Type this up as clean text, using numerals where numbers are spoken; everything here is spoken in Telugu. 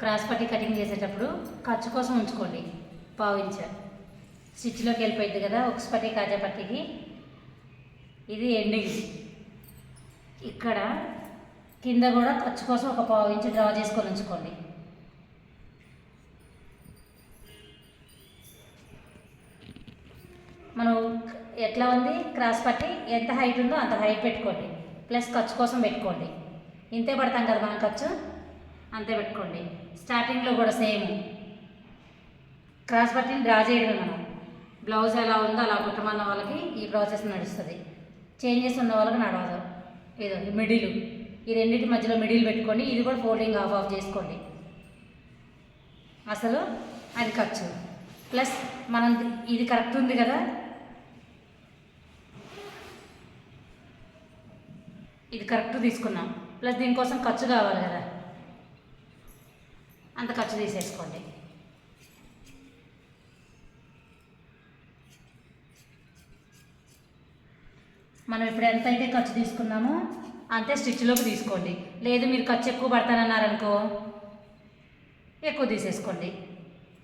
క్రాస్ పట్టి కటింగ్ చేసేటప్పుడు ఖర్చు కోసం ఉంచుకోండి పావించ. స్టిచ్లోకి వెళ్ళిపోయింది కదా ఒక పట్టి కాజా పట్టికి. ఇది ఎండింగ్. ఇక్కడ కింద కూడా ఖర్చు కోసం ఒక పావించి డ్రా చేసుకొని ఉంచుకోండి. మనం ఎట్లా ఉంది క్రాస్ పట్టి ఎంత హైట్ ఉందో అంత హైట్ పెట్టుకోండి. ప్లస్ ఖర్చు కోసం పెట్టుకోండి. ఇంతే పడతాం కదా మనం ఖర్చు, అంతే పెట్టుకోండి. స్టార్టింగ్లో కూడా సేమ్ క్రాస్ పట్టిని డ్రా చేయడమే. మనం బ్లౌజ్ ఎలా ఉందో అలా కుట్టమన్న వాళ్ళకి ఈ ప్రాసెస్ నడుస్తుంది. చేంజెస్ ఉన్న వాళ్ళకి నడవదు. ఏదో మిడిల్, ఈ రెండింటి మధ్యలో మిడిల్ పెట్టుకోండి. ఇది కూడా ఫోల్డింగ్ ఆఫ్ ఆఫ్ చేసుకోండి. అసలు అది ఖర్చు ప్లస్ మనం ఇది కరెక్ట్ ఉంది కదా, ఇది కరెక్ట్ తీసుకున్నాం. ప్లస్ దీనికోసం ఖర్చు కావాలి కదా, అంత ఖర్చు తీసేసుకోండి. మనం ఇప్పుడు ఎంత అయితే ఖర్చు తీసుకున్నామో అంతే స్టిచ్లోకి తీసుకోండి. లేదు మీరు ఖర్చు ఎక్కువ పడతానన్నారనుకో ఎక్కువ తీసేసుకోండి.